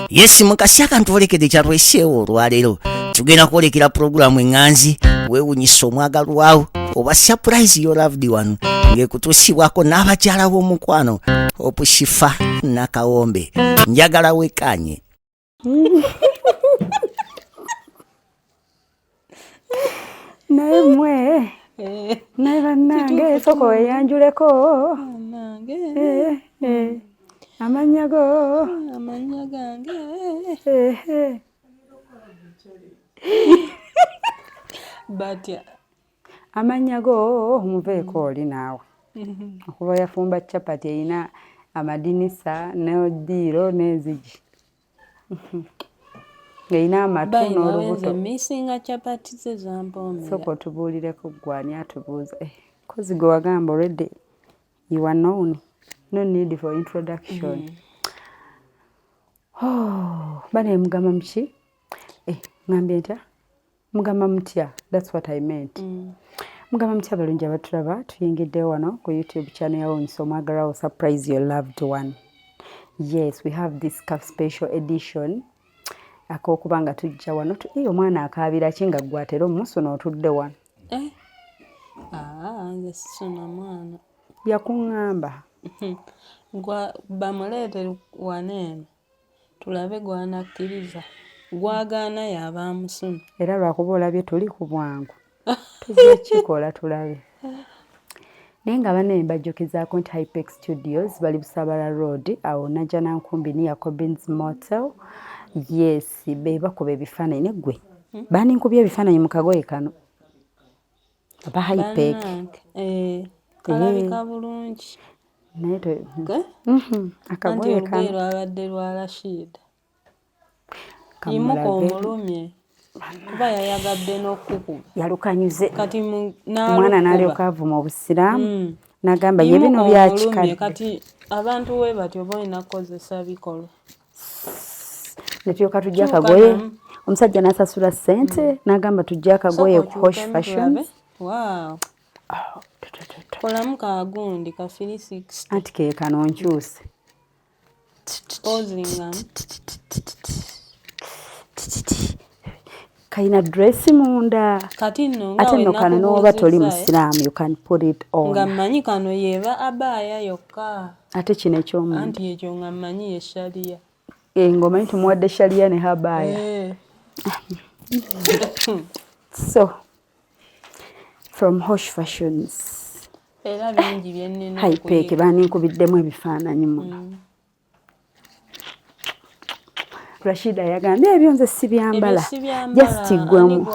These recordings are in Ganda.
Yes mukasi akantwolekede kyatweseewo olwaleero tugenda kwolekera pulogulaamu eŋŋanzi weewunyisa omwagalwawo oba surprise your loved one ng'ekutuusibwako n'abakyala b'omukwano opushifa nakawombe njagala wekanye naye mwe naye bannange soko weyanjuleko amanya gange batya amanya go omuveeko oli naawe okuba yafumba capati erina amadinisa n'odiiro n'enzigi ng'erina amatu n'olubuto misinga capati ze zampomera soko tubuulireko gwani atubuuza kozi gwe wagamba already you are known no need for introduction bane mugamba mki ngambye ntya mugamba mutya that's what I meant mugamba mutya balungi abatulaba tuyingidde wano ku YouTube channel yawunyisa omwagalwawo surprise your loved one. Yes, we have this special edition ak'okuba nga tujja wano omwana akaabira ki nga gwatera omusu n'otudde wano nze sisuna mwana yakuŋŋamba bamuleete waneeno tulabe gwanakkiriza gwagaana yaba musuna era lwakuba olabye tuli ku bwangu tujja kikola tulabe naye nga bane mbajjukizaako nti Hypex Studios bali Busabala Road awo Najja Nkumbi ni Jacobins Motel. Yes, be bakuba ebifaananyi neggwe baaninkubye ebifaananyi mu kagoye kano aba Hypex kalabika bulungi naye akagoye kano abadde lwa Rashid imuko omulumye kuba yayagadde n'okukuba yalukanyuze kati omwana n'alyoka avuma obusiraamu n'agamba ye bino byakikadde kati abantu we batyo boolina kukozesa bikolo netulyoka tujja akagoye omusajja n'asasula ssente n'agamba tujja akagoye ku Hosh Fashions. Kolamu kagundi ka 360 anti ke kano nkyuse kayina dress munda kati nno ate nno kano n'oba toli musiraamu you can put it on nga mmanyi kano yeba abaya yokka ate kino ekyomuntu anti ekyo nga mmanyi ye sharia ng'omanyi tumuwadde sharia ne habaya so from Hosh Fashions era bingi byennina Hypex baninkubiddemu ebifaananyi muno Rashida yagambye ebyo nze sibyambala just gwemu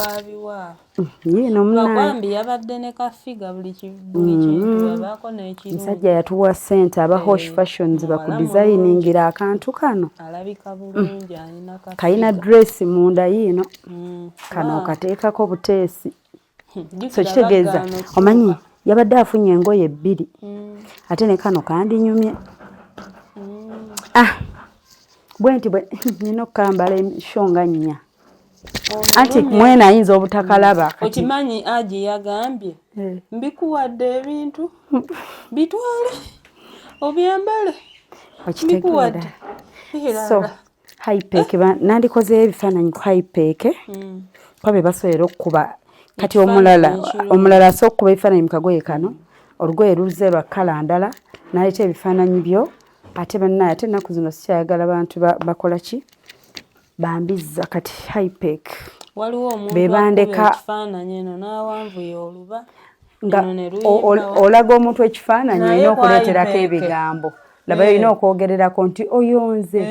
yino munange yabadde ne kafiga buli kintu abaako n'ekirungi musajja yatuwa ssente aba Hosh Fashions bakudizayiningira akantu kano alabika bulungi alina kayina dress munda yino kano kateekako buteesi so kitegeeza omanyi yabadde afunye engoye 2 ate ne kano kandinyumye bwenti nina okukambala eshonga nnya anti mwena ayinza obutakalaba okimanyi aji yagambye mbikuwadde ebintu bitwale obyambale okitegeera so Hypex nandikozeyo ebifaananyi ku Hypex kuba be basobola okukuba kati omulala asobola okukuba ebifaananyi mu kagoye kano olugoye luze lwa kala ndala n'aleeta ebifaananyi byo ate bannaye ate ennaku zino sikyayagala bantu bakola ki bambizza kati Hypex waliwo omuntu bebandeka ekifaananyi eno n'awanvuye oluba nga olaga omuntu ekifaananyi olina okuleeterako ebigambo labayo olina okwogererako nti oyonze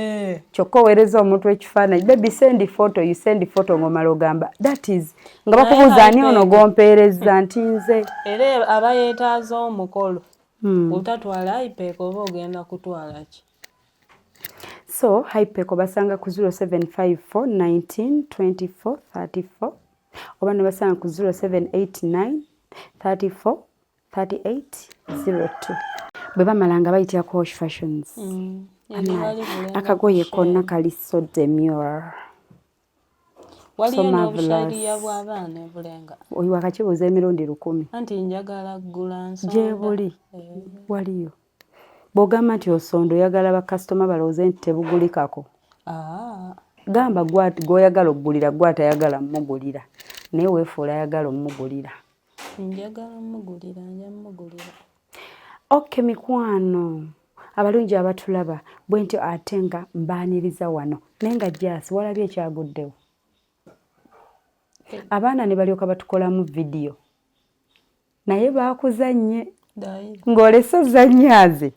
kyokka oweereza omuntu ekifaananyi baby send photo you send photo ng'omala ogamba that is nga bakubuuza ani ono gompeereza nti nze era aba yeetaaza omukolo otatwala Hypex oba ogenda kutwala ki so Hypex obasanga ku 0754 19 24 34 oba ne basanga ku 0789 34 38 02 bwe bamalanga bayitira ku Hosh Fashions akagoye konna kali so demure waliyo n'obushaliya bw'abaana obulenga oyo wakakibuuza emirundi 10 anti njagala ggula nsonda gye buli waliyo bw'ogamba nti osondo oyagala bakasitoma balowooze nti tebugulikako Gamba gw'oyagala okugulira gw'atayagala mmugulira naye weefuula ayagala ommugulira. Njagala mmugulira. Okay mikwano abalungi abatulaba bwe ntyo ate nga mbaaniriza wano naye nga Jaasi walabye ekyaguddewo. Abaana ne balyoka batukolamu vidiyo naye baakuzannye ng'olese ozannyaze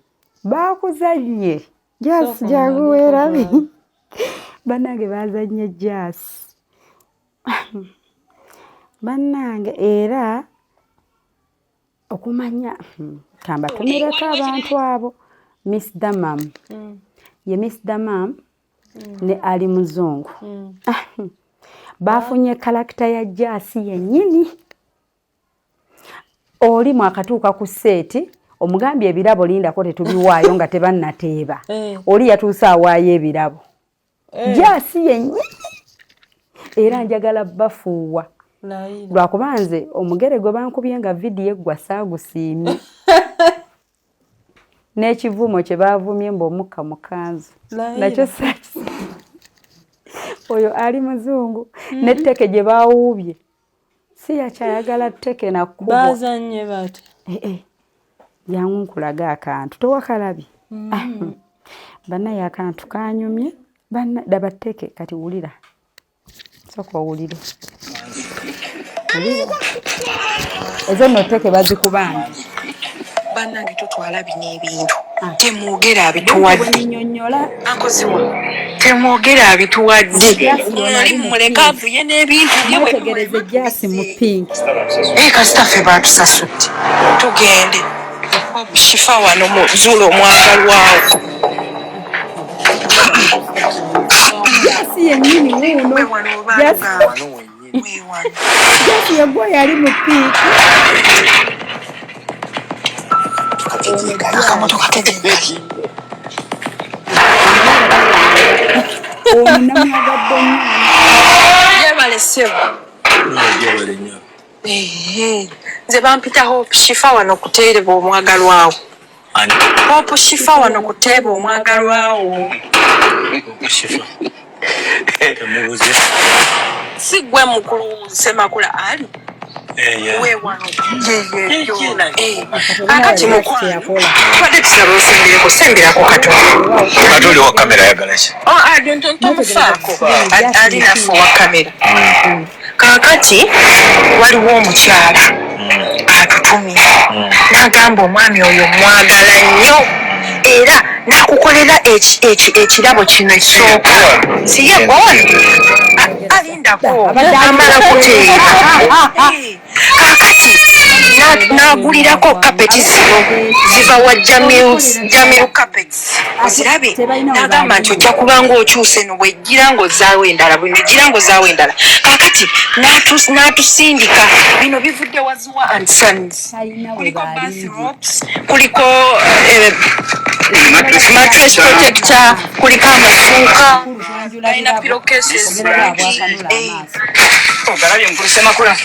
baakuzannye Jaasi jaguweerabi bannange bazannye Jaasi bannange era okumanya kambatumireko abantu abo Miss Damam ye Miss Damam ne Ali Muzungu bafunye kalakita ya Jaasi yennyini. Oli mwakatuuka ku seeti omugambye ebirabo lindako tetubiwaayo nga tebannateeba oli yatuusa awaayo ebirabo Jaasi yennyini era njagala bafuuwa lwakuba nze omugere gwe bankubye nga vidiyo eggwa saagusiimye n'ekivumo kye baavumye mb'omukka mu kanzu nakyo saaki oyo Ali Muzungu n'etteke gye baawuubye si yakyayagala tteke nakkubo bazannye bati yangu nkulaga akantu towakalabye bannaye akantu kanyumye daba tteke kati wulira sooka owulire ezo nno tteke bazikubanja bannange tutwala bino ebintu temwogera abituwadde temwogera abituwadde oli mumuleka avuye n'ebintu mwetegereze Jaasi mu pinki kasitaffe baatusasudde tugende shifa wano muzuula omwagalwawo Jaasi yennyini wuuno Jaasi yagwa yali mu pinki akamotoka kegeki onamwagadde nnyo jebale ssebo nze bampitaho shifa wano kuteereba omwagalwawo Hope shifa wano kuteeba omwagalwawo si gwe mukulu Semakula ali kakati mukwano twadde tusaba osembereko semberako katoli wa kamera yagalaki tomufaako ali naffe wa kamera kakati waliwo omukyala atutumye n'agamba omwami oyo mwagala nnyo era n'akukolera ekirabo kino ekisooka siye gwono alindako amala kuteera kakati n'agulirako kapeti zino ziva wa Jamil Carpets ozirabe n'agamba nti ojja kubanga okyuse no bwejjira ng'ozaawo endala bwejjira ng'ozaawo endala kakati n'atusindika bino bivudde wazuwa and Sons kuliko bathrobes kuliko mattress protector kuliko amasuuka balina pillowcases ogalabye mukulu Semakula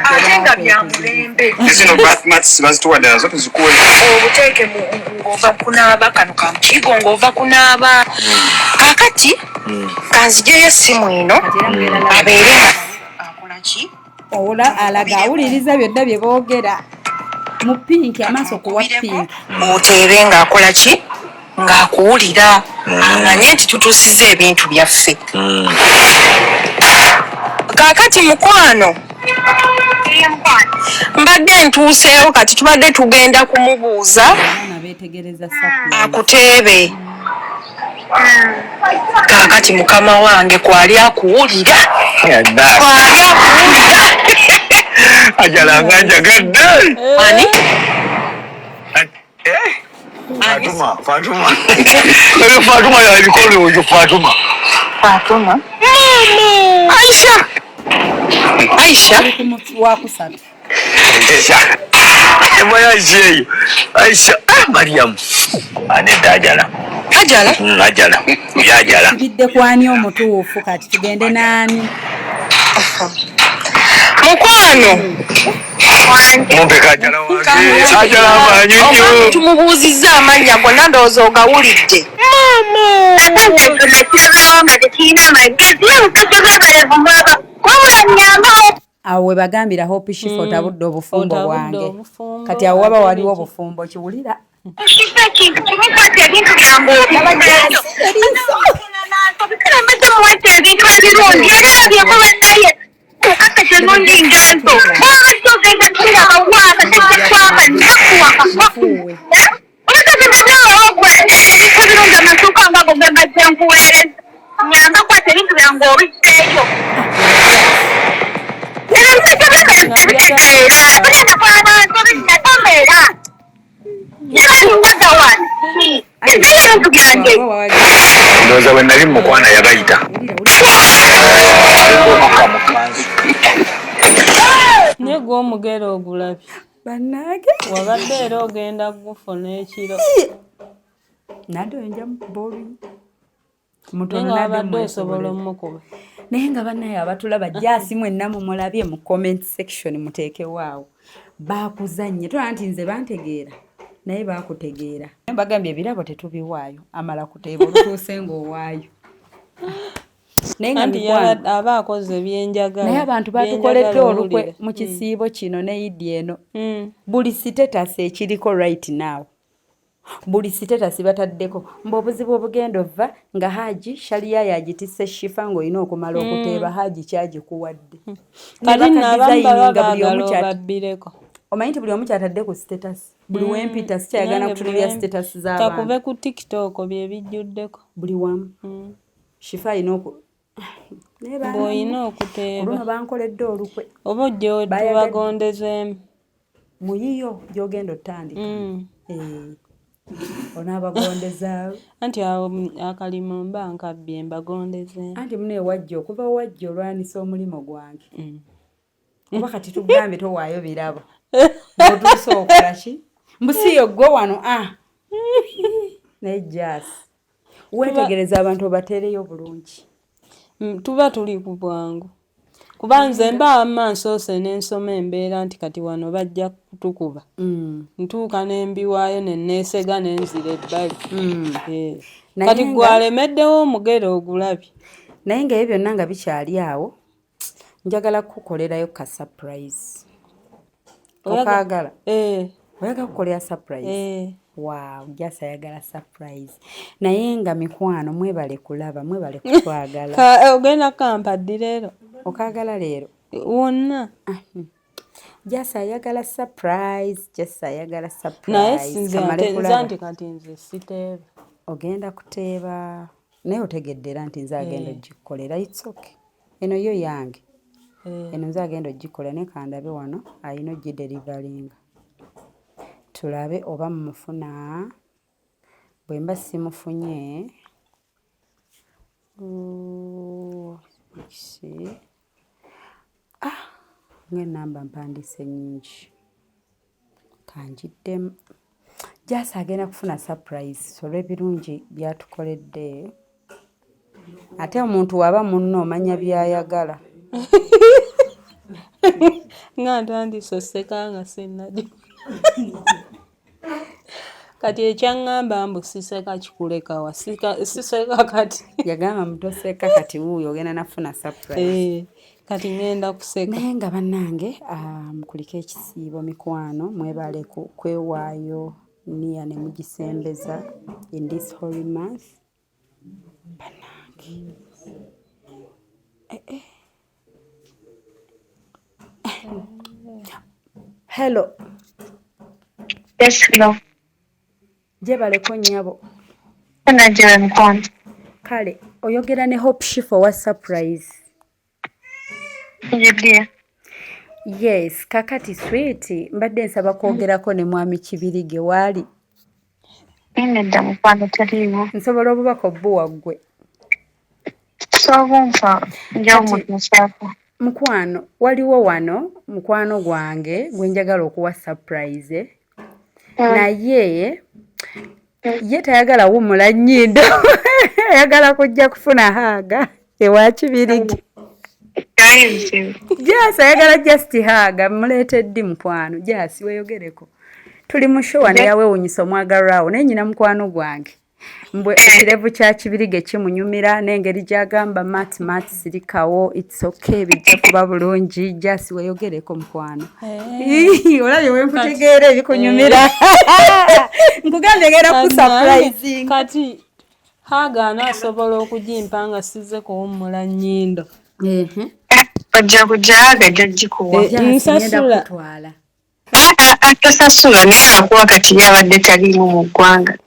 ate nga bya mulembe zino mats bazituwadde nazo tuzikuwe obuteeke ng'ova kunaaba kano kamukigo ng'ova kunaaba kakati kanzijeyo essimu eno abeere akola ki ola alaga awuliriza byonna bye boogera mu pinki amaaso kuwa pinki oteebe ng'akola ki ng'akuwulira amanye nti tutuusiza ebintu byaffe kakati mukwano mbadde ntuuseewo kati tubadde tugenda kumubuuza akuteebe kakati mukama wange kwali akuwulira ajalanga njagadde ani Fatuma yalikole oyo Fatuma Aisha wakusatu Aisha Mariam anedda ajala tubidde kwani omutuufu kati tugende naani mukwano mumpe kajala wange ajala amanyi nnyo tumubuuzizza amannya gonna ndowooza ogawulidde awo we bagambira Hope Shifa otabudde obufumbo bwange kati awo waba waliwo obufumbo kiwulira ndowooza bwe nali mukwana yabayita naye gwe omugere ogulabye bannange wabadde era ogenda gufuna ekiro nadde oyinja muboli naye nga wabadde osobola omukuba naye nga bannaye abatulaba jasi mwenna mumulabye mu comment section muteekewaawo baakuzannye tola nti nze bantegeera naye baakutegeera bagambye ebirabo tetubiwaayo amala kuteeba olutuuse ng'owaayo naye nga aba akoze byenjagala naye abantu batukoledde olukwe mu kisiibo kino ne idi eno buli status ekiriko right now buli status bataddeko mbobuzibu obugendo va nga haji sharia yagitisse Shifa ng'olina okumala okuteeba haji kyagikuwadde kati nabambabababbireko omanyi nti buli omu kyatadde ku status buli wempita sikyayagala kutunulira status z'abantu kakube ku TikTok byebijjuddeko buli wamu Shifa alina bw'olina okuteeba oluno bankoledde olukwe oba ojjo tubagondezeemu muyiyo gy'ogenda otandika onaabagondezaawe anti awo akalimu mba nkabbye mbagondezeemu anti mune wajja okuva wajja olwanisa omulimo gwange oba kati tugambye towaayo birabo otuusa okola ki mbusiyo gwe wano naye jasi weetegereza abantu obateereyo bulungi tuba tuli ku bwangu kuba nze mba mansoose n'ensoma embeera nti kati wano bajja kutukuba ntuuka n'embiwaayo nenneesega n'enzira ebbali kati gwalemeddewo omugere ogulabye naye ngaebyo byonna nga bikyali awo njagala kukolerayo ka surprise okaagala oyagala kukolera surprise wow jasa ayagala surprise naye nga mikwano mwebale kulaba mwebale kutwagala ogenda kampaddi leero okaagala leero wonna jasa ayagala surprise jasa ayagala surprise naye sinze nti kati nze siteeba ogenda kuteeba naye otegedde era nti nze agenda ogikolera it's okay eno yo yange eno nze agenda ogikolera ne kandabe wano ayina ogiderivalinga tulabe oba mufuna bwe mba simufunye ng'enamba mpandiise nnyingi kanjiddemu jasa agenda kufuna surprise olw'ebirungi byatukoledde ate omuntu waba munno omanya byayagala nga ntandisoseka nga sinnajo kati ekyaŋŋamba mbu siseka kikulekawa siseka kati yagamba mutoseka kati wuuyo ogenda nafuna surprise kati ngenda kuseka naye nga bannange mukuliko ekisiibo mikwano mwebale kwewaayo niya ne mugisembeza in this holy month bannange hello yes hello gyebaleko nnyabo najera mukwano kale oyogera ne Hope Shifa wa surprise yes kakati sweet mbadde nsaba kwogerako ne mwami Kibirige waali nedda mukwano taliiwo nsobola obubaka obbuwa ggwe sobumpa njawo mutusaako mukwano waliwo wano mukwano gwange gwe njagala okuwa surprise naye ye tayagala wumula nnyindo ayagala kujja kufuna haaga ewa Kibirige Jasi ayagala just haga muleetedde mukwano. Jasi weeyogereko. Tuli mu show ne yawewunyisa omwagalwawo naye nyina mukwano gwange. Mbwe ekirevu kya Kibirige kimunyumira n'engeri gy'agamba mat sirikawo it's okay bijja kuba bulungi. Jasi weeyogereko mukwano. Olabye we nkutegeera ebikunyumira. Nkugambye ngera ku surprising. Kati haga anaasobola okugimpa nga sizze kuwummula nnyindo. Ojja kujaaga jajjikuwa. Nsasula. Tosasula naye akuwa kati yabadde taliimu mu ggwanga.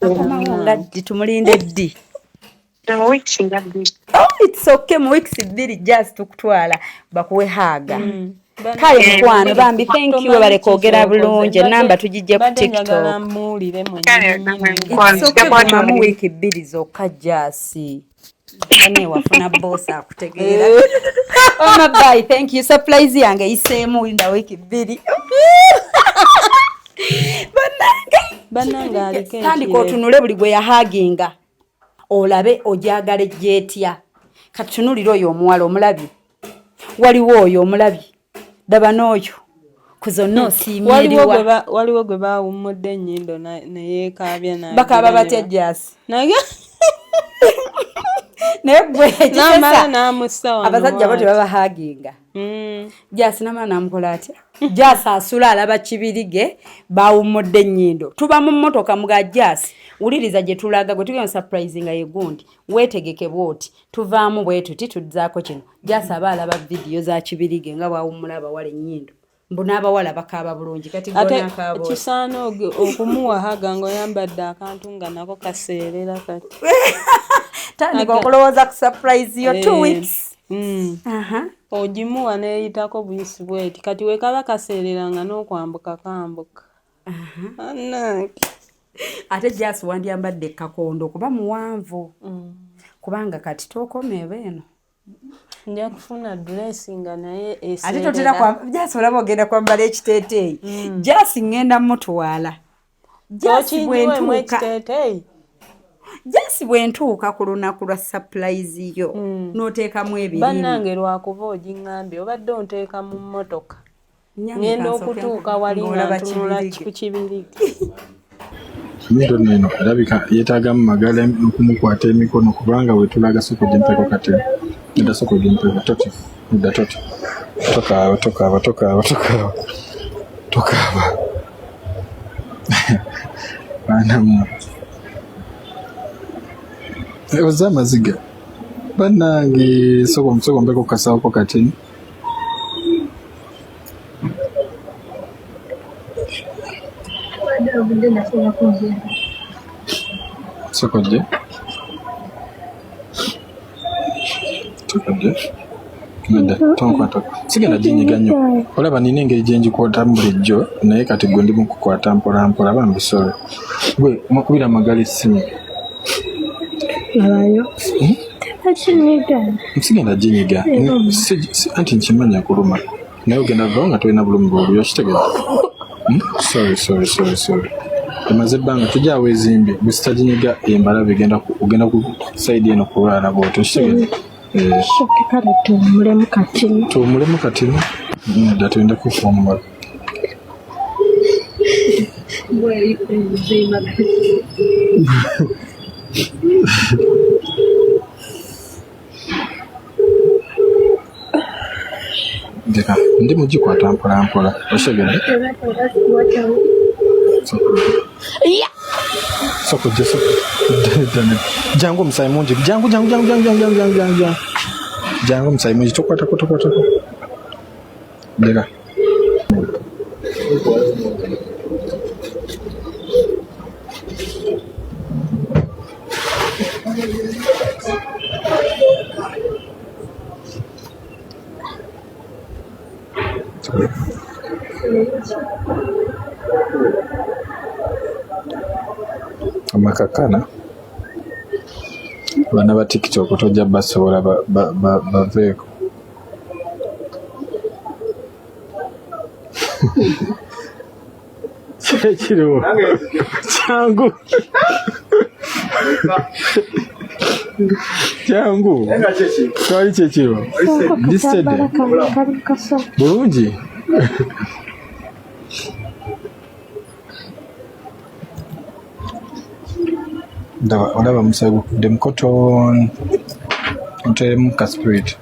Ngaddi tumulinde ddi. Mu weeks nga bbiri. It's okay mu weeks bbiri just tukutwala bakuwe haga. Kale mukwano bambi thank you bale kwogera bulungi namba tugijje ku TikTok. Mu week bbiri zokka jasi. Kane wafuna boss akutegeera. Oh my bye thank you surprise yange iseemu inda week bbiri. Bananga alike. Kandi ko tunule buli gwe yahaginga. Olabe ojagale jetya. Katunulira oyo omuwala omulabi. Waliwo oyo omulabi. Daba n'oyo. Kuzono siimiriwa. Waliwo gwe baawummudde ennyindo neyeekaabya naye. Bakaba batya Jasi. Naye gwe n'amala n'amussa wano. Abasajja bo tebabahaginga. Jasi n'amala n'amukola atya. Jasi asula alaba Kibirige baawummudde ennyindo. Tuba mu mmotoka muga Jasi. Wuliriza gye tulaga gwe tugenda surprise nga ye gundi. Weetegeke bwoti. Tuvaamu bwe tuti tudzaako kino. Jasi aba alaba video za Kibirige nga bwawummula abawala ennyindo. Mbona abawala bakaaba bulungi kati gonna akaabo. Ate kisaana okumuwa haga ng'oyambadde akantu nga nako kaseerera kati. Tandika okulowooza ku surprise yo 2 weeks. Ogimuwa neeyitako buyisi bweti kati wekaba kaseereranga n'okwambuka kambuka. Ate Jasi wandiyambadde kakondo kuba muwanvu. Kubanga kati tookomeeba eno. Nja kufuna dressinga naye eseerera. Ate totera kwa Jasi olaba ogenda kwambala ekiteeteeyi. Jasi ngenda mutwala. Jasi bwentuuka. Jasi bwentuuka ku lunaku lwa surprise yo. N'oteekamu ebirimi. Bannange lwakuba ogiŋŋambye obadde onteeka mu mmotoka. Ngenda okutuuka wali nga ntunula ku Kibirige. Nnyindo neno erabika yeetaagamu magala okumukwata emikono kubanga wetulaga soko gyempeko kateni. Edda soko gyempeko toti. Edda toti. Tokaaba. Baanamu. Ebuza amaziga. Bannange soko mpeko kasaako kateni. Soko gye. Nedda tonkwata. Sigenda ginyiga nnyo. Olaba nina engeri gye njikwotamu bulijjo naye kati gwe ndi mu kukwata mpola bambi sorry. Gwe mukubira magala essimu. Abayo. Sigenda ginyiga. Anti nkimanya kuluma. Naye ogenda vaawo nga tolina bulumi bw'olyo okitegeeza. Sorry. Emaze ebbanga tujjaawo ezimbye bwe sitaginyiga embalabe ogenda ku saidi eno kulwala bw'otyo okitegeeza. Kale tuwummulemu katini. Tuwummulemu katini. Nedda tugenda kufumbula. Ndeka ndi mugikwata mpola oshegedde. Soko jangu omusayi mungi jangu omusayi mungi tokwatako ndeka amakakana bana ba TikTok tojja basobola baveeko. Kiriwo kyangu Jangu. Twali kyekiro. Disted. Bulungi. Olaba musayi gukudde mukoto nteremu ka spirit.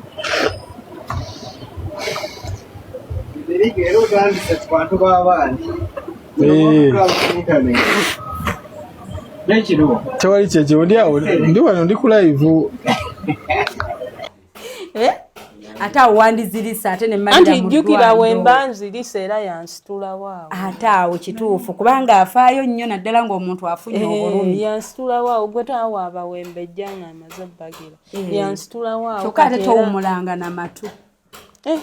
Tewali kyekiro ndi wano ndi ku live. Ate awo wandizirisa ate ne mmalira anti jjukira wemba nzirisa era yansitula waawo. Ate awo kituufu kubanga afaayo nnyo naddala ng'omuntu afunye obulumi. Yansitula waawo gwe tawaaba wembejja nga amaze bagira. Yansitula waawo. Kyokka ate towummulanga n'amatu.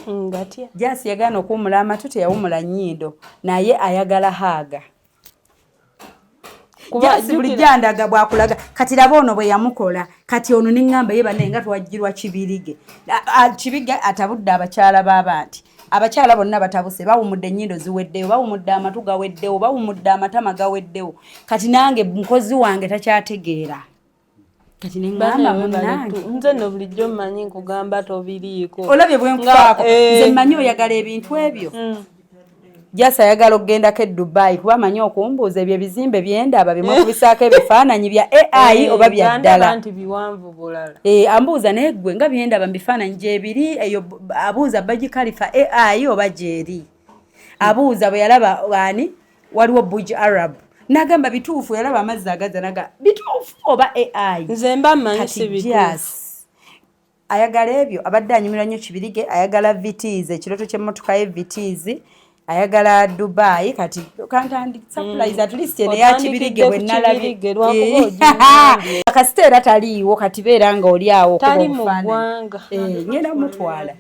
Ngatya. Jasi yagaana okuwummula amatu teyawummula nnyindo naye ayagala haaga. Jasi bulijjo andaga bw'akulaga kati laba ono bwe yamukola kati ono n'eŋŋamba ye banne nga twajjirwa Kibirige. Kibirige atabudde abakyala b'abantu. Abakyala bonna batabuse bawummudde ennyindo ziweddewo bawummudde amatu gaweddewo bawummudde amatama gaweddewo kati nange mukozi wange takyategeera. Kati n'eŋŋamba munnange nze no bulijjo mmanyi nkugamba tobiriiko. Olabye bwe nkufaako nze mmanyi oyagala ebintu ebyo. Jasa ayagala okugendako e Dubai kuba amanyi okumbuuza ebyo ebizimbe byendaba bimwakubisaako ebifaananyi bya AI oba bya ddala. Ambuuza naye ggwe nga byendaba mu bifaananyi gyebiri eyo abuuza Burj Khalifa AI oba gyeri. Abuuza bwe yalaba wani waliwo Burj Arab. Nagamba bituufu yalaba amazzi agaza naga bituufu oba AI. Nze mba mmanyi si bituufu. Ayagala ebyo abadde anyumira nnyo Kibirige ayagala Vitizi ekiroto ky'emmotoka ye Vitizi. Ayagala Dubai kati kantandi surprise at least ne ya Kibirige bwe nalabye akasite era taliiwo kati beera nga oli awo tali mu ggwanga ngenda mutwala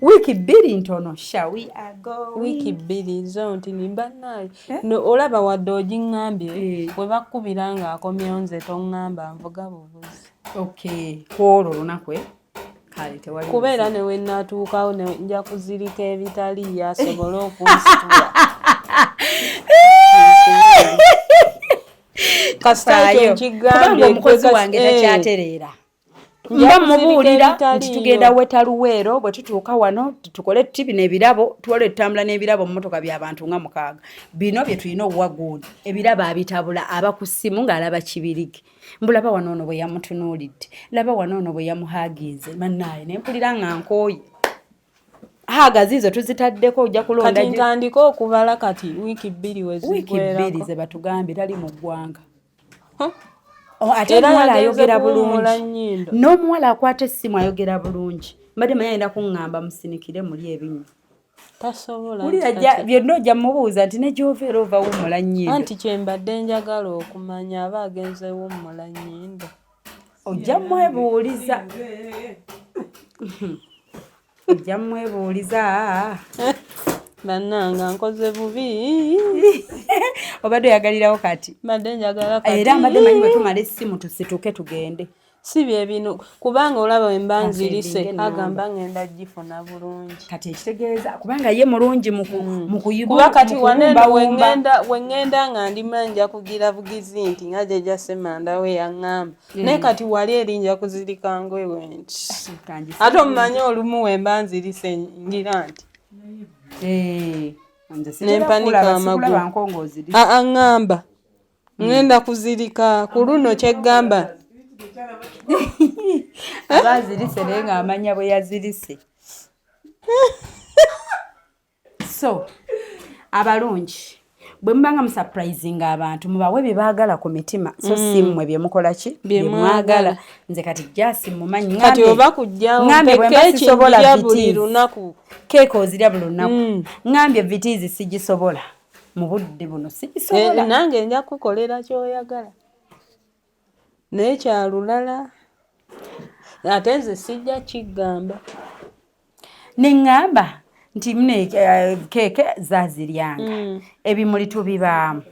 wiki bbiri ntono shall we go wiki bbiri zo nti nimba naye no olaba wadde ogiŋŋambye bwe bakkubira nga akomyewo nze toŋŋamba nvuga bubuzi. Okay kwolwo lunakwe kubeera ne wenatuukawo nja kuzirika ebitali yasobola okunsitula kasita ekyo nkigambye omukozi wange takyatereera mba mubuulira nti tugenda wetaluweero bwe tutuuka wano tukole tuti bino ebirabo tuwole tutambula n'ebirabo mu mmotoka by'abantu nga 6 bino bye tulina obuwaguuni ebirabo abitabula aba ku ssimu ng'alaba Kibirige mbulaba wano ono bwe yamutunuulidde laba wano ono bwe yamuhaaginze mannaye ne mpulira nga nkooye haaga ziizo tuzitaddeko ojja kulonda kati ntandika okubala kati wiki bbiri wezigwerako ze batugambye tali mu ggwanga. Ate omuwala ayogera bulungi n'omuwala akwata essimu ayogera bulungi mbadde manya ayenda kuŋŋamba musinikire muli ebinywa tasobola byonna ojja mubuuza nti ne gy'oveera ova wummula nnyindo anti kyembadde njagala okumanya aba agenze wummula nnyindo ojja mwebuuliza ojja mwebuuliza bannanga nkoze bubi obadde oyagalirawo kati mbadde njagala kati era mbadde manyi bwe tumala essimu tusituke tugende si bye bino kubanga olaba wemba nzirise agamba ngenda gifuna bulungi kati ekitegeeza kubanga ye mulungi mu kuyiga kuba kati wanene wengenda nga ndima nja kugira bugizi nti nga gye jasemanda we yaŋŋamba naye kati wali erinja kuzirika ngwewe nti ate omumanyi olumu wemba nzirise ngira nti nempanika amagulu aŋŋamba ngenda kuzirika ku luno kyeggamba abazirise naye ng'amanya bwe yazirise so abalungi bwe mubanga musurprisinga abantu mubawe bye baagala ku mitima so si mmwe bye mukola ki bye mwagala nze kati Jasi mumanyi kati oba kujjawo keeki njya buli lunaku keeki ozirya buli lunaku ŋŋambye Vitizi sigisobola mu budde buno sigisobola nange nja kukolera ky'oyagala naye kyalulala ate nze sijja kigamba neŋŋamba nti mune keeke zaaziryanga ebimuli tubibaamu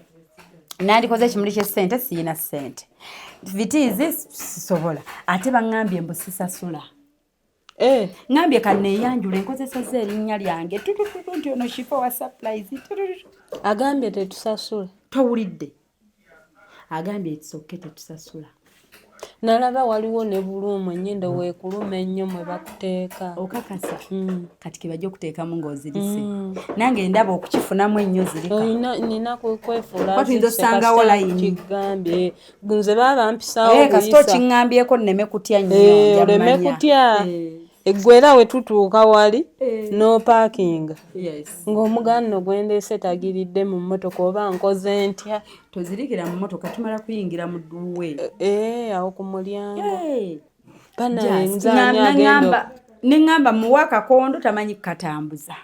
nandikoze ekimuli ky'essente siyina ssente Vitizi sisobola ate baŋŋambye mbu sisasula ŋŋambye kanneeyanjula enkozeseza erinnya lyange tutututu nti ono kifa wa surprise agambye tetusasula towulidde agambye ekisokke tetusasula nalaba waliwo ne buluumu ennyindo weekuluma ennyo mwe bakuteeka okakasa kati kebajja okuteekamu ng'ozirise nange ndaba okukifunamu ennyo zirika nina kwefuula tuyinza osangawo layini kigambye nze baba bampisaawo kasita okiŋŋambyeko nneme kutya nnyo oleme kutya eggwe era we tutuuka wali n'opaakinga ng'omugaano gwendeese tagiridde mu mmotoka oba nkoze ntya tozirikira mu mmotoka tumala kuyingira mu dduwe awo ku mulyango neŋŋamba muwa akakondo tamanyi kukatambuza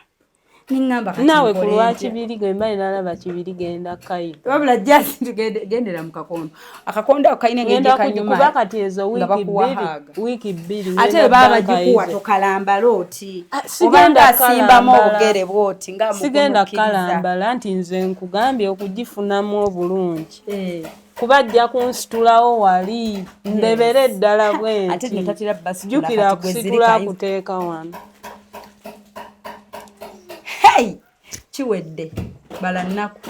naawe ku lwakibirige mba nalaba kibirige enda kayi wabula jasi tugendera mu kakondo akakondo ako kalina engeri kanyuma kuba kati ezo wiiki bbiri ate baba bagikuwa tokalambala oti obanga asimbamu obugere bwoti nga sigenda kalambala nti nze nkugambye okugifunamu obulungi kuba ajja kunsitulawo wali ndebere eddala bwenti jjukira kusitula akuteeka wano kiwedde bala nnaku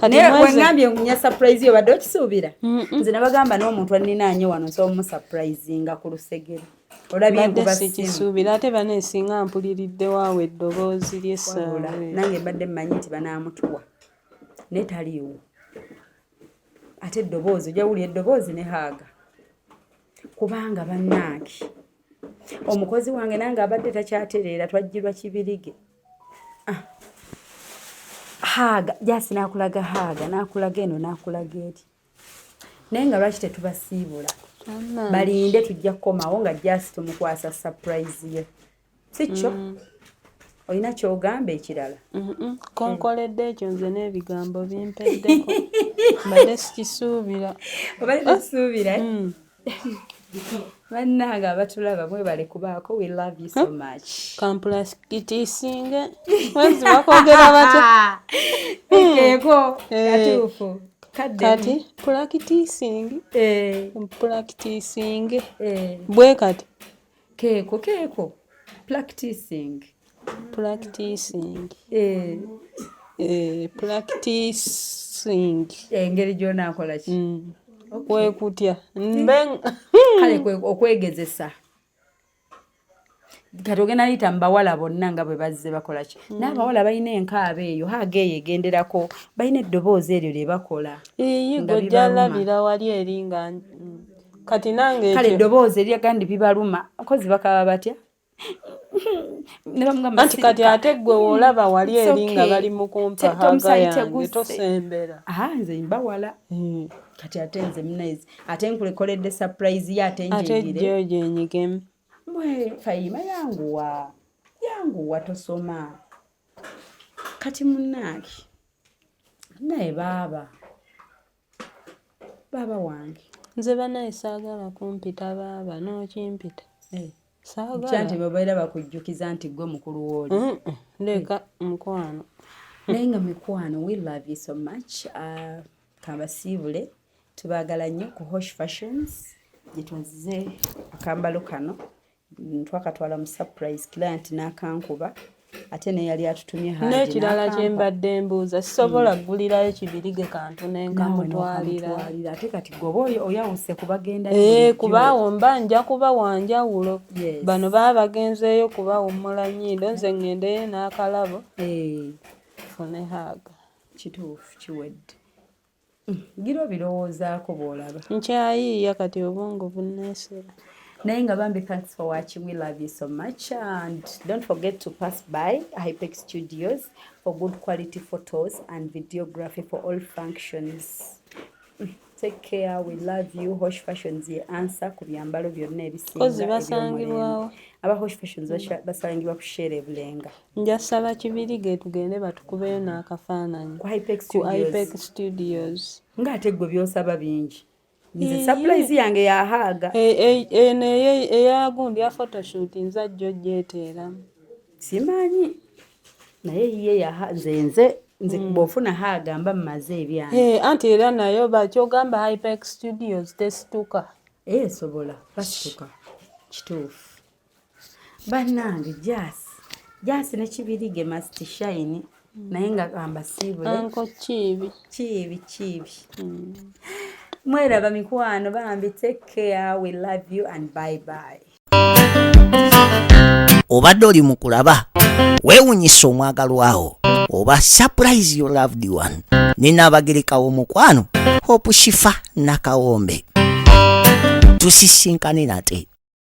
naye wengambye nya surprise yo badde okisuubira nze nabagamba n'omuntu aninaanye wano nsobola omusurprisinga ku lusegere olabye sikisuubira ate baneesinga mpuliridde waawe eddoboozi ly'essaawa nange mbadde mmanyi nti banaamutuwa naye taliiwo ate eddoboozi ojawulira eddoboozi ne haaga kubanga bannaaki omukozi wange nange abadde takyatereera twajjirwa kibirige haaga jasi nakulaga haaga nakulaga eno nakulaga eri naye nga lwaki tetubasiibula balinde tujja kukomawo nga jasi tumukwasa surprise ye sikyo olina kyogamba ekirala konkoledde ekyo nze n'ebigambo bimpeddeko mbadde sikisuubira obadde kisuubira bannanga abatulaba mwebale kubaako we love you so much kampulakitisinge wezi bakwogera batya keeko katuufu kati pulakitisingi pulakitisinge bwe kati keeko practicing engeri gy'onaakola ki kwekutya kale okwegezesa kati ogenda liita mu bawala bonna nga bwe bazze bakola ki n'abawala balina enkaaba eyo haaga eyo egenderako balina eddoboozi eryo lye bakola gojja labira wali eri nga kati nange kale eddoboozi eryagandi bibaluma okozi bakaba batya anti kati ate gwe woolaba wali eri nga bali mu kumpa haaga yange tosembera nze mbawala kati ate nze mnezi ate nkulekoledde surprise ye ate ate gyenyigemu Fayima yanguwa tosoma kati munnaki naye baba wange nze banaye saagala kumpita baaba n'okimpita kyanti babaira bakujjukiza nti gwe mukulu wooli leka mukwano naye nga mikwano we love you so much kabasiibule tubaagala nnyo ku Hosh Fashions gye twazize akambalo kano twakatwala mu surprise client n'akankuba ate naye yali atutumye haji n'ekirala kye mbadde mbuuza sisobola kugulirayo kibirige kantu nenkamutwalira ate kati goba oyawuse kubagenda kubaawo mba nja kuba wanjawulo bano baba bagenzeeyo kubawummula nnyindo nze ŋŋendeyo n'akalabo fune haaga kituufu kiwedde gira birowoozaako bw'olaba nkyayiiya kati obwongo bunneesera naye nga bambi thanks for watching, we love you so much and don't forget to pass by Hypex Studios for good quality photos and videography for all functions. Take care, we love you. Hosh Fashions ye answer ku byambalo byonna ebisinga aba Hosh Fashions basangibwa ku Shere Bulenga. Njasaba kibirige tugende batukubeyo n'akafaananyi ku Hypex Studios ng'ate gwe byosaba bingi. Nze surprise yange ya haaga eyagundi ya photoshoot nza jjo gyeteera simanyi naye ye ya nze bw'ofuna haaga mba mmaze ebyange anti era nayo bakyogamba Hypex Studios tesituka sobola basituka kituufu bannange jasi nekibirige must shine naye nga ambasiibule anko kiibi Mweraba mikwano bambi, take care, we love you and bye bye. Obadde oli mu kulaba weewunyisa omwagalwawo oba surprise your loved one. Nina Abagereka w'omukwano Hope Shifa Nakawombe. Tusisinkane nate.